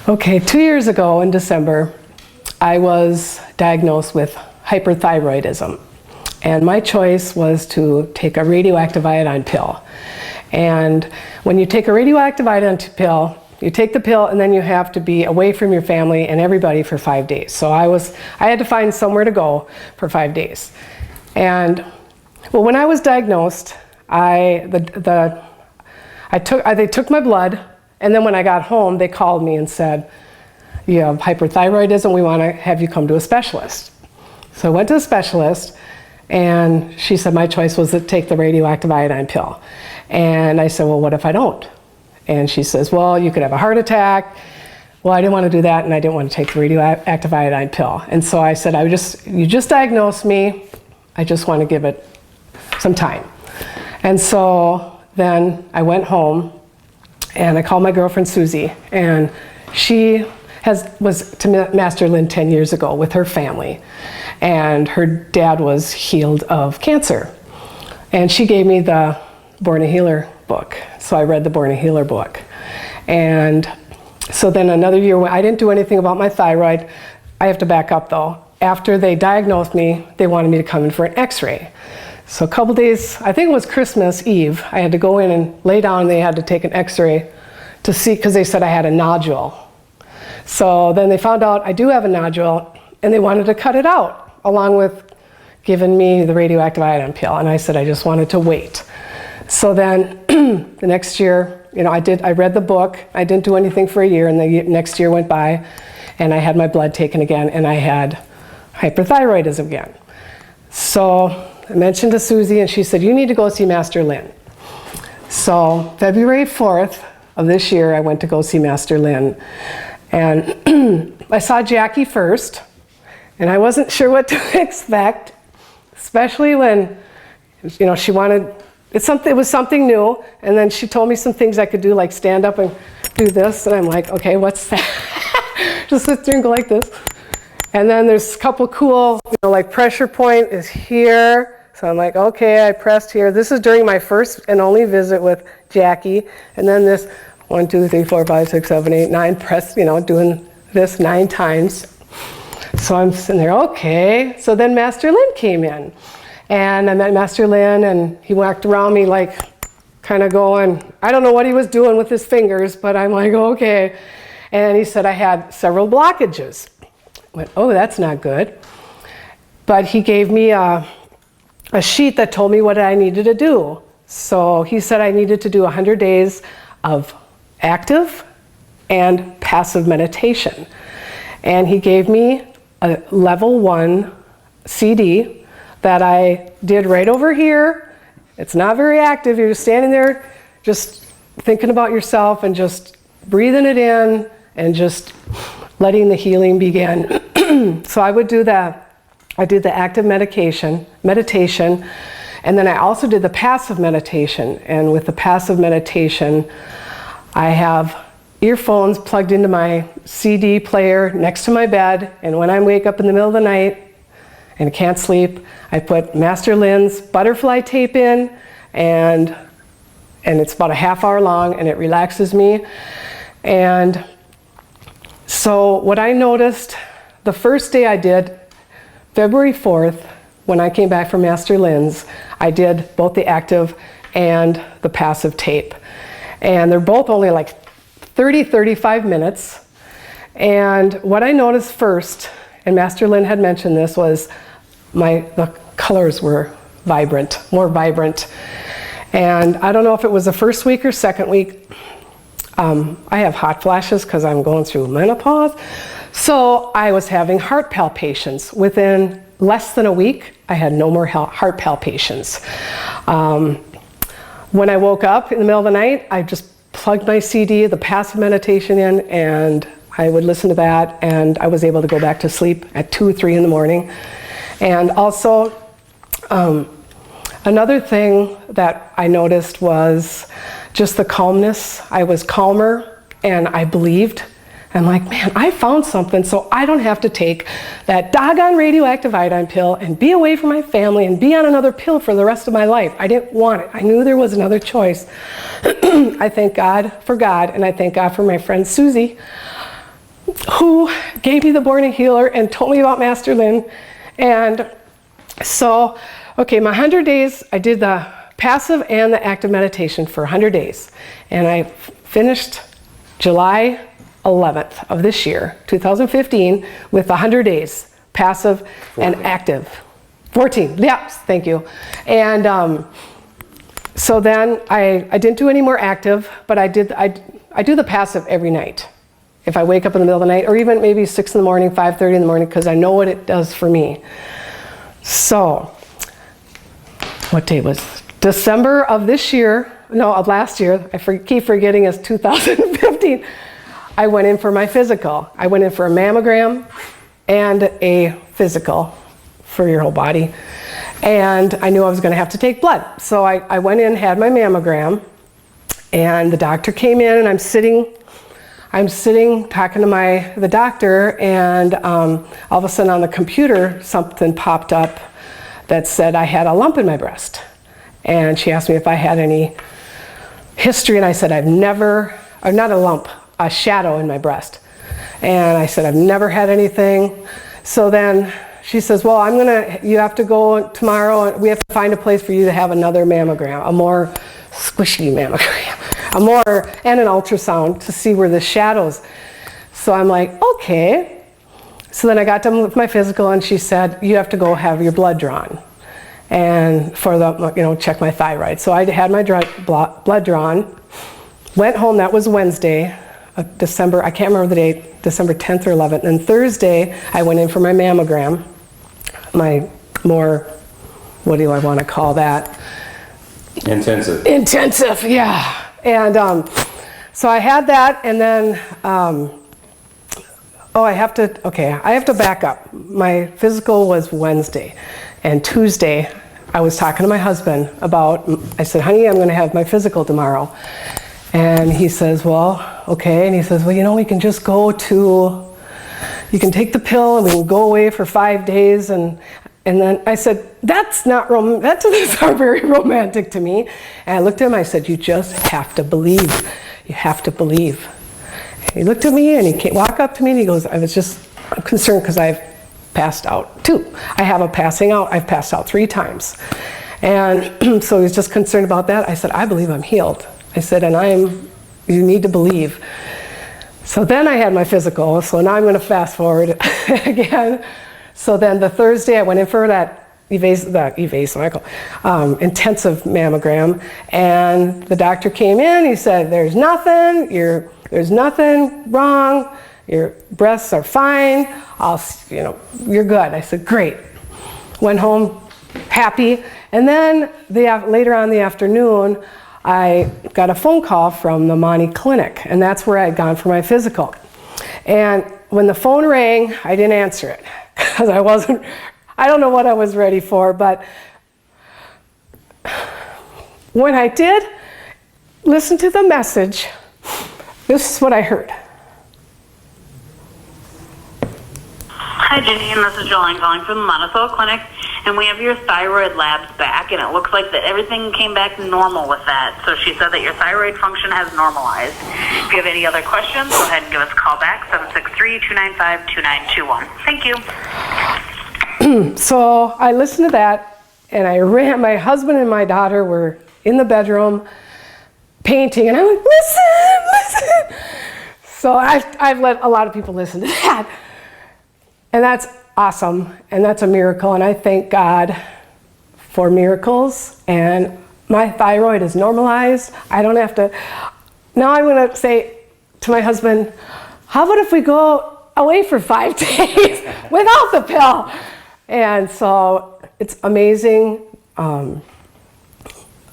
Okay, 2 years ago in December, I was diagnosed with hyperthyroidism. And my choice was to take a radioactive iodine pill. And when you take a radioactive iodine pill, you take the pill and then you have to be away from your family and everybody for 5 days. So I had to find somewhere to go for 5 days. And well, when I was diagnosed, they took my blood, and then when I got home, they called me and said, "You have hyperthyroidism, we want to have you come to a specialist." So I went to a specialist, and she said my choice was to take the radioactive iodine pill. And I said, "Well, what if I don't?" And she says, "Well, you could have a heart attack." Well, I didn't want to do that, and I didn't want to take the radioactive iodine pill. And so I said, "You just diagnosed me. I just want to give it some time." And so then I went home, and I called my girlfriend Susie, and she was to Master Lin 10 years ago with her family, and her dad was healed of cancer. And she gave me the Born a Healer book, so I read the Born a Healer book. And so then another year, I didn't do anything about my thyroid. I have to back up though. After they diagnosed me, they wanted me to come in for an x-ray. So a couple days, I think it was Christmas Eve, I had to go in and lay down, and they had to take an x-ray to see, because they said I had a nodule. So then they found out I do have a nodule, and they wanted to cut it out, along with giving me the radioactive iodine pill. And I said I just wanted to wait. So then the next year, I read the book, I didn't do anything for a year, and the next year went by, and I had my blood taken again, and I had hyperthyroidism again. So I mentioned to Susie, and she said, "You need to go see Master Lin." So February 4th of this year, I went to go see Master Lin. And I saw Jackie first, and I wasn't sure what to expect, especially when, she wanted, it was something new, and then she told me some things I could do, like stand up and do this, and I'm like, okay, what's that? Just sit there and go like this. And then there's a couple cool, like pressure point is here. So I'm like, okay, I pressed here. This is during my first and only visit with Jackie. And then this 1, 2, 3, 4, 5, 6, 7, 8, 9, press, doing this 9 times. So I'm sitting there, okay. So then Master Lin came in. And I met Master Lin, and he walked around me like kind of going, I don't know what he was doing with his fingers, but I'm like, okay. And he said I had several blockages. I went, oh, that's not good. But he gave me a sheet that told me what I needed to do. So he said I needed to do 100 days of active and passive meditation. And he gave me a level 1 CD that I did right over here. It's not very active. You're just standing there, just thinking about yourself and just breathing it in and just letting the healing begin. So I would do that. I did the active meditation, and then I also did the passive meditation. And with the passive meditation, I have earphones plugged into my CD player next to my bed, and when I wake up in the middle of the night and can't sleep, I put Master Lin's butterfly tape in, and it's about a half hour long, and it relaxes me. And so what I noticed, the first day I did, February 4th, when I came back from Master Lin's, I did both the active and the passive tape. And they're both only like 30-35 minutes. And what I noticed first, and Master Lin had mentioned this, was the colors were vibrant, more vibrant. And I don't know if it was the first week or second week. I have hot flashes because I'm going through menopause. So I was having heart palpitations. Within less than a week, I had no more heart palpitations. When I woke up in the middle of the night, I just plugged my CD, the passive meditation in, and I would listen to that, and I was able to go back to sleep at 2 or 3 in the morning. And also, another thing that I noticed was just the calmness. I was calmer, and I believed. I'm like, man, I found something, so I don't have to take that doggone radioactive iodine pill and be away from my family and be on another pill for the rest of my life. I didn't want it. I knew there was another choice. I thank God, and I thank God for my friend Susie, who gave me the Born a Healer and told me about Master Lin. And so, okay, my 100 days, I did the passive and the active meditation for 100 days. And I finished July 11th of this year, 2015, with 100 days, passive 14. And active. 14, yes, thank you. And so then I didn't do any more active, but I do the passive every night. If I wake up in the middle of the night, or even maybe 6 in the morning, 5:30 in the morning, because I know what it does for me. So, what day was it? December of this year, no, of last year, keep forgetting it's 2015, I went in for my physical. I went in for a mammogram and a physical for your whole body. And I knew I was going to have to take blood. So I went in, had my mammogram, and the doctor came in, and I'm sitting talking to the doctor, and all of a sudden on the computer, something popped up that said I had a lump in my breast. And she asked me if I had any history, and I said, not a lump, a shadow in my breast. And I said, I've never had anything. So then she says, well, you have to go tomorrow, and we have to find a place for you to have another mammogram, a more squishy mammogram, and an ultrasound to see where the shadows. So I'm like, okay. So then I got done with my physical, and she said, you have to go have your blood drawn, and for check my thyroid. So I had my blood drawn, went home. That was Wednesday of December. I can't remember the date, December 10th or 11th. And Thursday, I went in for my mammogram, my more, what do I want to call that? Intensive, yeah. And so I had that, and then, I have to back up. My physical was Wednesday, and Tuesday, I was talking to my husband I said, honey, I'm going to have my physical tomorrow. And he says, well, okay. And he says, well, we can just you can take the pill, and we can go away for 5 days. And then I said, that doesn't sound very romantic to me. And I looked at him, I said, you just have to believe. You have to believe. And he looked at me, and he walked up to me, and he goes, I'm concerned because I've passed out too. I've passed out 3 times. And so he was just concerned about that. I said, I believe I'm healed. I said, you need to believe. So then I had my physical, so now I'm going to fast forward again. So then the Thursday, I went in for that intensive mammogram, and the doctor came in. He said, there's nothing wrong. Your breasts are fine. You're good. I said, great. Went home happy. And then later on in the afternoon, I got a phone call from the Mani Clinic, and that's where I had gone for my physical. And when the phone rang, I didn't answer it because I don't know what I was ready for, but when I did listen to the message, this is what I heard. Hi, Jeannine. This is Jeannine calling from the Monticello Clinic, and we have your thyroid labs back, and it looks like that everything came back normal with that. So she said that your thyroid function has normalized. If you have any other questions, go ahead and give us a call back, 763-295-2921. Thank you. So I listened to that, and my husband and my daughter were in the bedroom painting, and I'm like, listen. So I've let a lot of people listen to that. And that's awesome, and that's a miracle, and I thank God for miracles, and my thyroid is normalized. I don't have to. Now I'm going to say to my husband, how about if we go away for 5 days without the pill? And so it's amazing and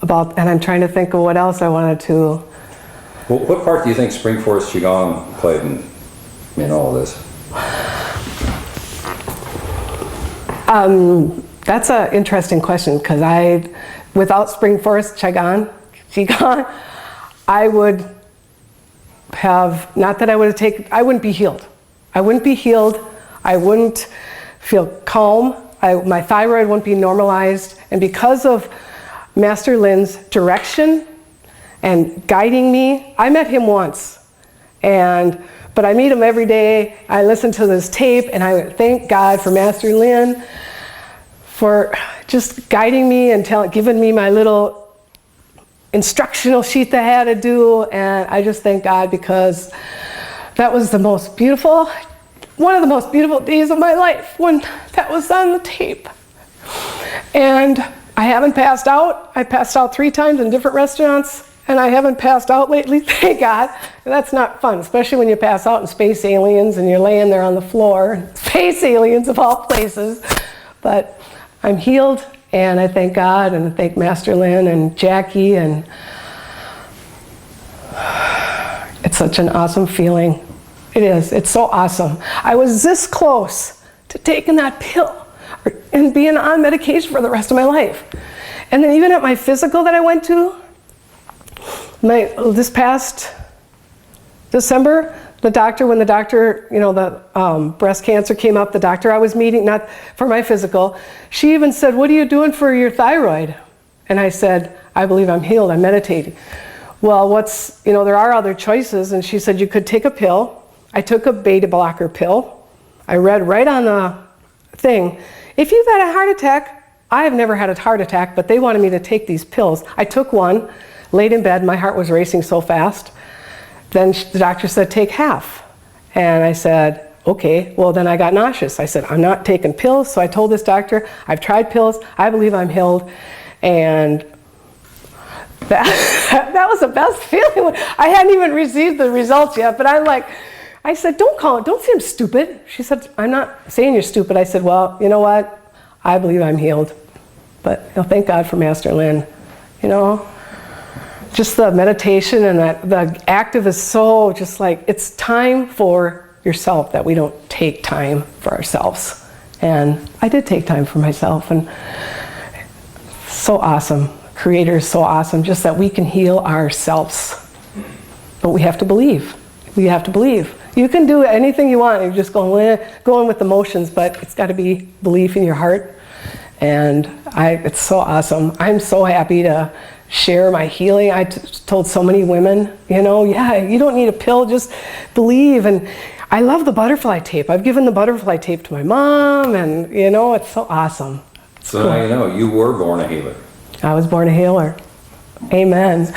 I'm trying to think of what else I wanted to. Well, what part do you think Spring Forest Qigong played in all of this? That's an interesting question, because without Spring Forest Qigong, I would have, not that I would have taken, I wouldn't be healed. I wouldn't be healed. I wouldn't feel calm. My thyroid wouldn't be normalized. And because of Master Lin's direction and guiding me, I met him once. And but I meet him every day. I listen to this tape, and I thank God for Master Lin for just guiding me and giving me my little instructional sheet that I had to do. And I just thank God, because that was the most beautiful, one of the most beautiful days of my life when that was on the tape. And I haven't passed out. I passed out 3 times in different restaurants, and I haven't passed out lately, thank God. That's not fun, especially when you pass out in Space Aliens and you're laying there on the floor. Space Aliens of all places. But I'm healed, and I thank God, and I thank Master Lin and Jackie, and it's such an awesome feeling. It is. It's so awesome. I was this close to taking that pill and being on medication for the rest of my life. And then even at my physical that I went to, this past December, when the doctor, the breast cancer came up, the doctor I was meeting, not for my physical, she even said, "What are you doing for your thyroid?" And I said, "I believe I'm healed, I'm meditating." Well, there are other choices, and she said, "You could take a pill." I took a beta blocker pill. I read right on the thing, if you've had a heart attack, I have never had a heart attack, but they wanted me to take these pills. I took one, laid in bed, my heart was racing so fast. Then the doctor said, "Take half." And I said, "Okay." Well, then I got nauseous. I said, "I'm not taking pills." So I told this doctor, "I've tried pills, I believe I'm healed." And that was the best feeling. I hadn't even received the results yet, but I said, don't say I'm stupid. She said, "I'm not saying you're stupid." I said, "Well, you know what? I believe I'm healed." But thank God for Master Lin. Just the meditation and the active is so just like, it's time for yourself, that we don't take time for ourselves. And I did take time for myself, and so awesome. Creator is so awesome, just that we can heal ourselves. But we have to believe. We have to believe. You can do anything you want. You're just going with the motions, but it's got to be belief in your heart. And it's so awesome. I'm so happy to share my healing. I told so many women, yeah, you don't need a pill, just believe. And I love the butterfly tape. I've given the butterfly tape to my mom, and it's so awesome. So now you were born a healer. I was born a healer. Amen.